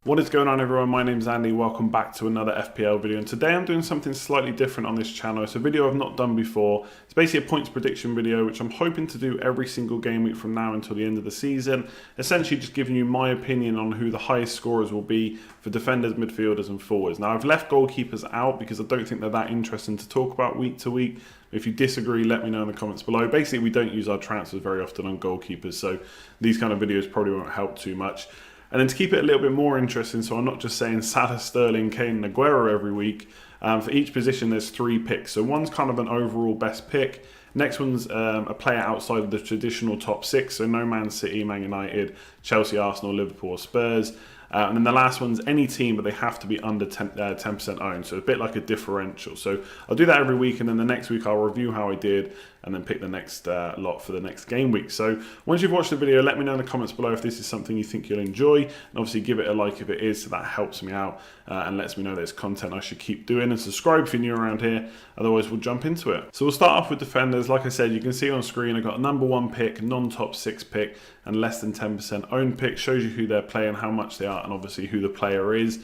What is going on, everyone? My name's Andy. Welcome back to another FPL video, and today I'm doing something slightly different on this channel. It's a video I've not done before. It's basically a points prediction video which I'm hoping to do every single game week from now until the end of the season, essentially just giving you my opinion on who the highest scorers will be for defenders, midfielders and forwards. Now, I've left goalkeepers out because I don't think they're that interesting to talk about week to week. If you disagree, let me know in the comments below. Basically, we don't use our transfers very often on goalkeepers, so these kind of videos probably won't help too much. And then to keep it a little bit more interesting, so I'm not just saying Salah, Sterling, Kane and Aguero every week, for each position there's 3 picks. So one's kind of an overall best pick. Next one's a player outside of the traditional top 6, so no Man City, Man United, Chelsea, Arsenal, Liverpool, Spurs. And then the last one's any team, but they have to be under 10% owned, so a bit like a differential. So I'll do that every week, and then the next week I'll review how I did, and then pick the next lot for the next game week. So once you've watched the video, let me know in the comments below if this is something you think you'll enjoy, and obviously give it a like if it is, so that helps me out and lets me know that it's content I should keep doing. And subscribe if you're new around here, otherwise we'll jump into it. So we'll start off with defenders. Like I said, you can see on screen I've got a number 1 pick, non-top 6 pick, and less than 10% owned pick. Shows you who they're playing, how much they are, and obviously who the player is.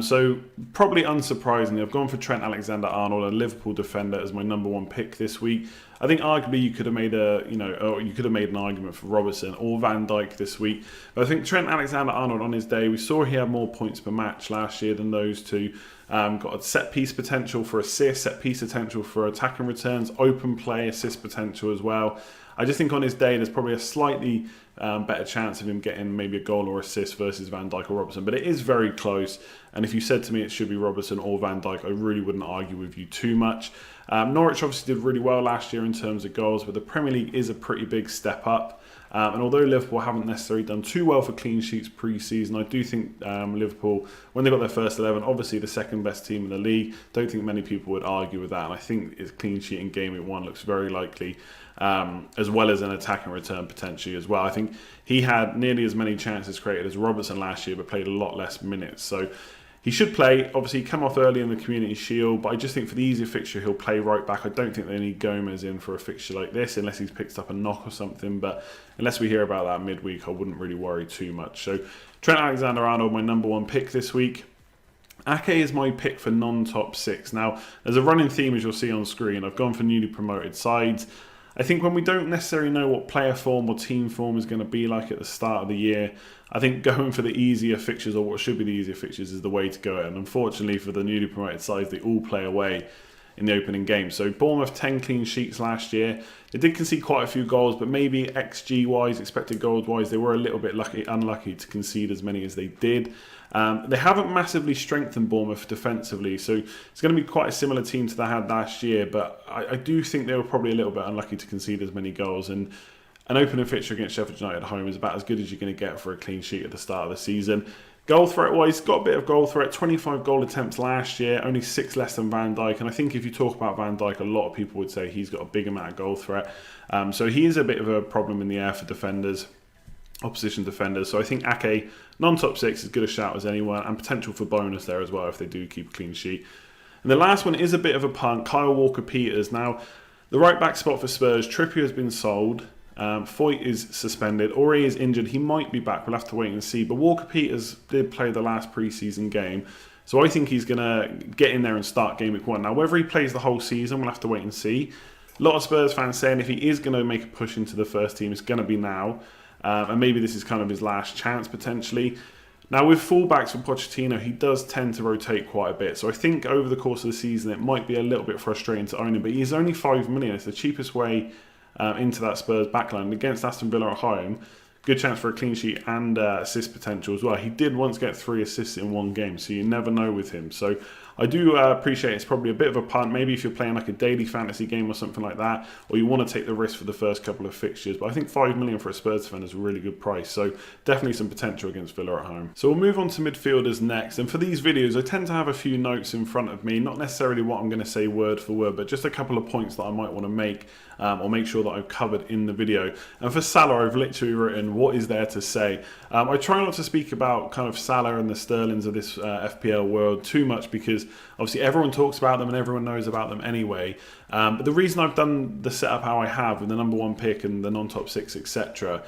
So probably unsurprisingly, I've gone for Trent Alexander-Arnold, a Liverpool defender, as my number 1 pick this week. I think arguably you could have made an argument for Robertson or Van Dijk this week. But I think Trent Alexander-Arnold on his day, we saw he had more points per match last year than those two. Got a set piece potential for assists, set piece potential for attacking returns, open play, assist potential as well. I just think on his day there's probably a slightly better chance of him getting maybe a goal or assist versus Van Dijk or Robertson, but it is very close. And if you said to me it should be Robertson or Van Dijk, I really wouldn't argue with you too much. Norwich obviously did really well last year in terms of goals, but the Premier League is a pretty big step up. And although Liverpool haven't necessarily done too well for clean sheets pre-season, I do think Liverpool, when they got their first 11, obviously the second best team in the league, don't think many people would argue with that. And I think his clean sheet in game week 1 looks very likely, as well as an attacking return potentially as well. I think he had nearly as many chances created as Robertson last year, but played a lot less minutes. So he should play. Obviously, he come off early in the Community Shield, but I just think for the easier fixture, he'll play right back. I don't think they need Gomez in for a fixture like this, unless he's picked up a knock or something. But unless we hear about that midweek, I wouldn't really worry too much. So Trent Alexander-Arnold, my number 1 pick this week. Ake is my pick for non-top 6. Now, there's a running theme, as you'll see on screen. I've gone for newly promoted sides. I think when we don't necessarily know what player form or team form is going to be like at the start of the year, I think going for the easier fixtures, or what should be the easier fixtures, is the way to go. And unfortunately for the newly promoted sides, they all play away in the opening game. So Bournemouth, 10 clean sheets last year. They did concede quite a few goals, but maybe XG-wise, expected goals-wise, they were a little bit unlucky to concede as many as they did. They haven't massively strengthened Bournemouth defensively, so it's going to be quite a similar team to they had last year, but I do think they were probably a little bit unlucky to concede as many goals. And an opening fixture against Sheffield United at home is about as good as you're going to get for a clean sheet at the start of the season. Goal threat wise, got a bit of goal threat, 25 goal attempts last year, only 6 less than Van Dijk. And I think if you talk about Van Dijk, a lot of people would say he's got a big amount of goal threat. So he is a bit of a problem in the air for defenders, opposition defenders. So I think Ake, non-top 6, is good a shout as anyone, and potential for bonus there as well if they do keep a clean sheet. And the last one is a bit of a punt, Kyle Walker-Peters. Now, the right back spot for Spurs, Trippier has been sold. Foyt is suspended, or he is injured. He might be back. We'll have to wait and see. But Walker-Peters did play the last pre-season game, so I think he's going to get in there and start game week 1. Now, whether he plays the whole season, we'll have to wait and see. A lot of Spurs fans saying if he is going to make a push into the first team, it's going to be now. And maybe this is kind of his last chance, potentially. Now, with fullbacks for Pochettino, he does tend to rotate quite a bit. So I think over the course of the season, it might be a little bit frustrating to own him. But he's only 5 million. It's the cheapest way into that Spurs backline. Against Aston Villa at home, good chance for a clean sheet and assist potential as well. He did once get 3 assists in 1 game, so you never know with him. So I do appreciate it's probably a bit of a punt. Maybe if you're playing like a daily fantasy game or something like that, or you want to take the risk for the first couple of fixtures. But I think 5 million for a Spurs defender is a really good price. So definitely some potential against Villa at home. So we'll move on to midfielders next. And for these videos, I tend to have a few notes in front of me. Not necessarily what I'm going to say word for word, but just a couple of points that I might want to make or make sure that I've covered in the video. And for Salah, I've literally written, what is there to say? I try not to speak about kind of Salah and the Sterlings of this FPL world too much, because obviously everyone talks about them and everyone knows about them anyway. But the reason I've done the setup how I have with the number 1 pick and the non-top 6, etc.,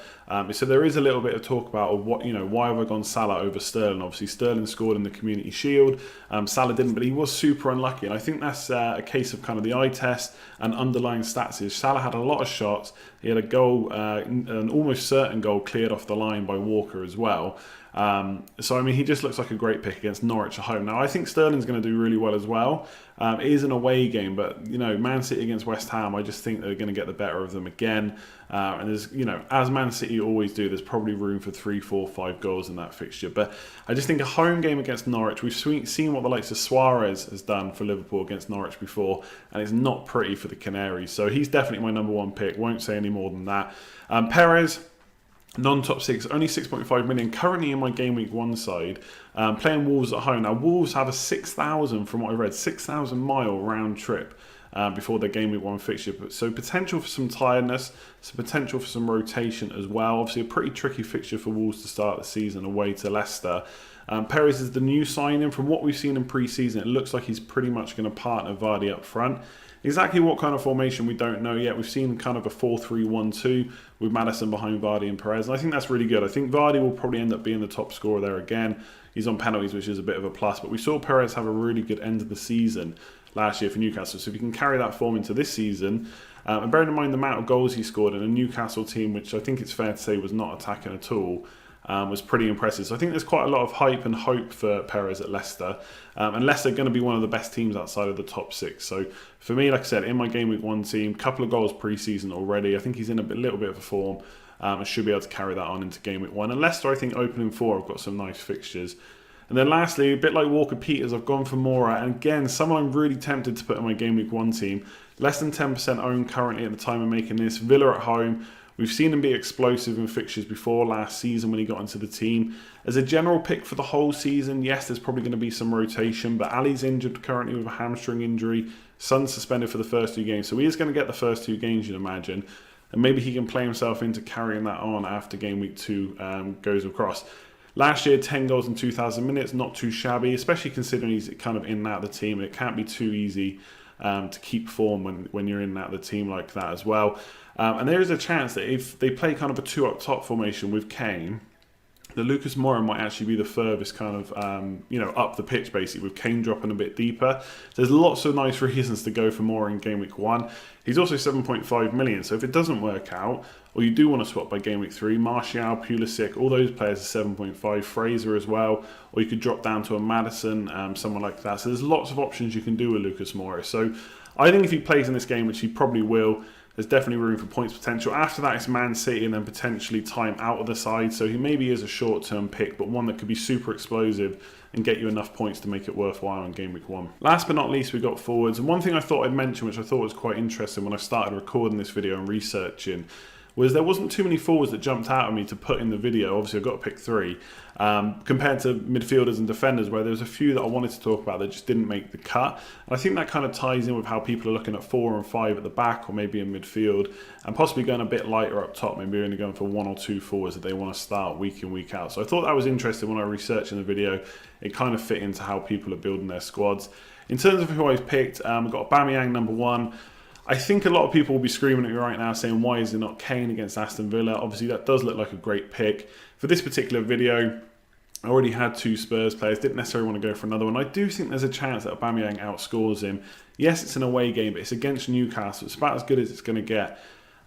is so there is a little bit of talk about what, why have I gone Salah over Sterling? Obviously, Sterling scored in the Community Shield. Salah didn't, but he was super unlucky. And I think that's a case of kind of the eye test and underlying stats. Is Salah had a lot of shots. He had a goal, an almost certain goal cleared off the line by Walker as well. So, I mean, he just looks like a great pick against Norwich at home. Now, I think Sterling's going to do really well as well. It is an away game, but, Man City against West Ham, I just think they're going to get the better of them again. And there's, as Man City always do, there's probably room for 3, 4, 5 goals in that fixture. But I just think a home game against Norwich, we've seen what the likes of Suarez has done for Liverpool against Norwich before, and it's not pretty for the Canaries. So he's definitely my number 1 pick. Won't say any more than that. Perez, non-top 6, only 6.5 million, currently in my Game Week 1 side, playing Wolves at home. Now, Wolves have a 6,000, from what I read, 6,000 mile round trip before their Game Week 1 fixture. So potential for some tiredness, some potential for some rotation as well. Obviously, a pretty tricky fixture for Wolves to start the season away to Leicester. Perez is the new signing. From what we've seen in pre-season, it looks like he's pretty much going to partner Vardy up front. Exactly what kind of formation we don't know yet. We've seen kind of a 4-3-1-2 with Maddison behind Vardy and Perez, and I think that's really good. I think Vardy will probably end up being the top scorer there again. He's on penalties, which is a bit of a plus, but we saw Perez have a really good end of the season last year for Newcastle. So if he can carry that form into this season, and bearing in mind the amount of goals he scored in a Newcastle team, which I think it's fair to say was not attacking at all, was pretty impressive. So I think there's quite a lot of hype and hope for Perez at Leicester. And Leicester are going to be one of the best teams outside of the top 6. So for me, like I said, in my Game Week 1 team, couple of goals pre-season already. I think he's in a little bit of a form and should be able to carry that on into Game Week 1. And Leicester, I think, opening 4 have got some nice fixtures. And then lastly, a bit like Walker-Peters, I've gone for Moura. And again, someone I'm really tempted to put in my Game Week 1 team. Less than 10% owned currently at the time of making this. Villa at home. We've seen him be explosive in fixtures before last season when he got into the team. As a general pick for the whole season, yes, there's probably going to be some rotation, but Ali's injured currently with a hamstring injury. Son's suspended for the first 2 games, so he is going to get the first 2 games, you'd imagine. And maybe he can play himself into carrying that on after Game Week 2 goes across. Last year, 10 goals in 2,000 minutes, not too shabby, especially considering he's kind of in and out of the team. It can't be too easy to keep form when you're in and out of the team like that as well. And there is a chance that if they play kind of a 2 up top formation with Kane, that Lucas Moura might actually be the furthest kind of, up the pitch basically, with Kane dropping a bit deeper. There's lots of nice reasons to go for Moura in Game Week 1. He's also 7.5 million, so if it doesn't work out, or you do want to swap by Game Week 3, Martial, Pulisic, all those players are 7.5, Fraser as well, or you could drop down to a Maddison, someone like that. So there's lots of options you can do with Lucas Moura. So I think if he plays in this game, which he probably will, there's definitely room for points potential. After that, it's Man City and then potentially time out of the side. So he maybe is a short-term pick, but one that could be super explosive and get you enough points to make it worthwhile in Game Week 1. Last but not least, we got forwards. And one thing I thought I'd mention, which I thought was quite interesting when I started recording this video and researching, was there wasn't too many forwards that jumped out at me to put in the video. Obviously, I've got to pick 3, compared to midfielders and defenders, where there's a few that I wanted to talk about that just didn't make the cut. And I think that kind of ties in with how people are looking at 4 and 5 at the back, or maybe in midfield, and possibly going a bit lighter up top, maybe only going for 1 or 2 forwards that they want to start week in, week out. So I thought that was interesting when I researched in the video. It kind of fit into how people are building their squads. In terms of who I've picked, I've got Aubameyang number 1. I think a lot of people will be screaming at me right now saying, why is it not Kane against Aston Villa? Obviously, that does look like a great pick. For this particular video, I already had 2 Spurs players, didn't necessarily want to go for another one. I do think there's a chance that Aubameyang outscores him. Yes, it's an away game, but it's against Newcastle. It's about as good as it's going to get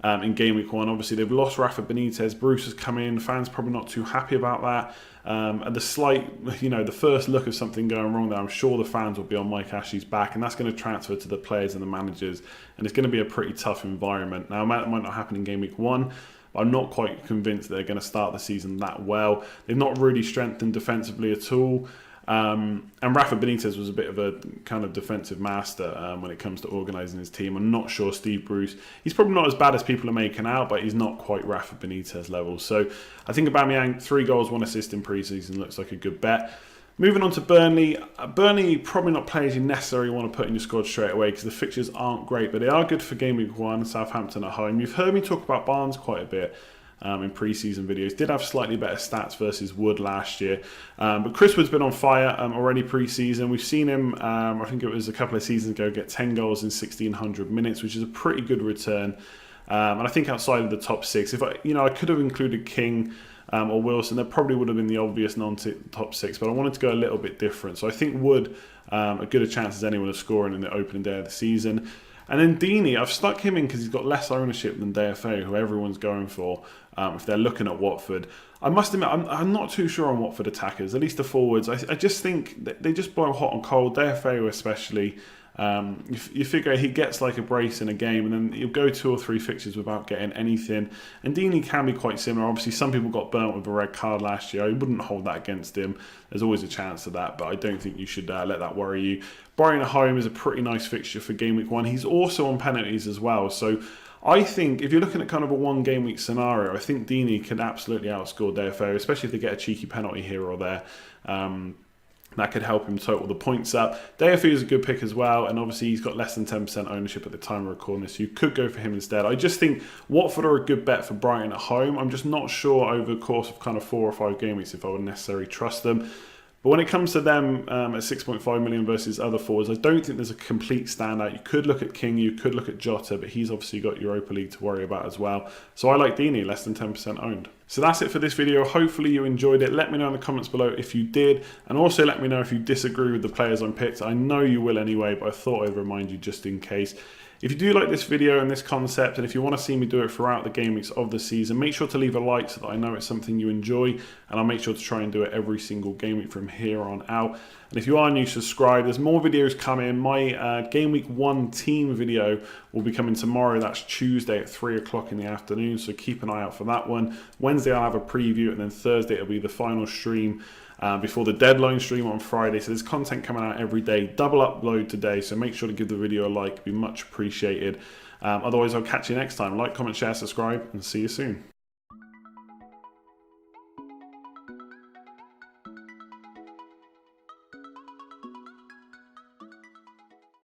in Game Week 1. Obviously, they've lost Rafa Benitez. Bruce has come in. Fans probably not too happy about that. And the slight, the first look of something going wrong there, I'm sure the fans will be on Mike Ashley's back, and that's going to transfer to the players and the managers, and it's going to be a pretty tough environment. Now, it might not happen in Game Week 1, but I'm not quite convinced they're going to start the season that well. They've not really strengthened defensively at all. And Rafa Benitez was a bit of a kind of defensive master when it comes to organising his team. I'm not sure Steve Bruce, he's probably not as bad as people are making out, but he's not quite Rafa Benitez level. So I think Aubameyang, 3 goals, 1 assist in pre-season looks like a good bet. Moving on to Burnley. Burnley probably not players you necessarily want to put in your squad straight away because the fixtures aren't great, but they are good for Game Week 1, Southampton at home. You've heard me talk about Barnes quite a bit. in pre-season videos. Did have slightly better stats versus Wood last year. But Chris Wood's been on fire already pre-season. We've seen him, I think it was a couple of seasons ago, get 10 goals in 1,600 minutes, which is a pretty good return. And I think outside of the top 6, if I could have included King or Wilson, that probably would have been the obvious non-top 6, but I wanted to go a little bit different. So I think Wood, as good a chance as anyone of scoring in the opening day of the season. And then Deeney, I've stuck him in because he's got less ownership than DFA, who everyone's going for if they're looking at Watford. I must admit, I'm not too sure on Watford attackers, at least the forwards. I just think they just blow hot and cold, DFA especially. You figure he gets like a brace in a game and then he'll go 2 or 3 fixtures without getting anything. And Deeney can be quite similar. Obviously, some people got burnt with a red card last year. I wouldn't hold that against him. There's always a chance of that, but I don't think you should let that worry you. Brighton at home is a pretty nice fixture for game week 1. He's also on penalties as well. So I think if you're looking at kind of a 1 game week scenario, I think Deeney could absolutely outscore DFO, especially if they get a cheeky penalty here or there. That could help him total the points up. Deofu is a good pick as well, and obviously he's got less than 10% ownership at the time of recording this, so you could go for him instead. I just think Watford are a good bet for Brighton at home. I'm just not sure over the course of kind of 4 or 5 game weeks if I would necessarily trust them. But when it comes to them at 6.5 million versus other forwards, I don't think there's a complete standout. You could look at King, you could look at Jota, but he's obviously got Europa League to worry about as well. So I like Deeney, less than 10% owned. So that's it for this video. Hopefully you enjoyed it. Let me know in the comments below if you did. And also let me know if you disagree with the players I picked. I know you will anyway, but I thought I'd remind you just in case. If you do like this video and this concept, and if you want to see me do it throughout the game weeks of the season, make sure to leave a like so that I know it's something you enjoy, and I'll make sure to try and do it every single game week from here on out. And if you are new, subscribe. There's more videos coming. My game week 1 team video will be coming tomorrow. That's Tuesday at 3 o'clock in the afternoon, so keep an eye out for that one. Wednesday I'll have a preview, and then Thursday it'll be the final stream before the deadline stream on Friday. So there's content coming out every day. Double upload today, so make sure to give the video a like. It'd be much appreciated. Otherwise, I'll catch you next time. Like, comment, share, subscribe, and see you soon.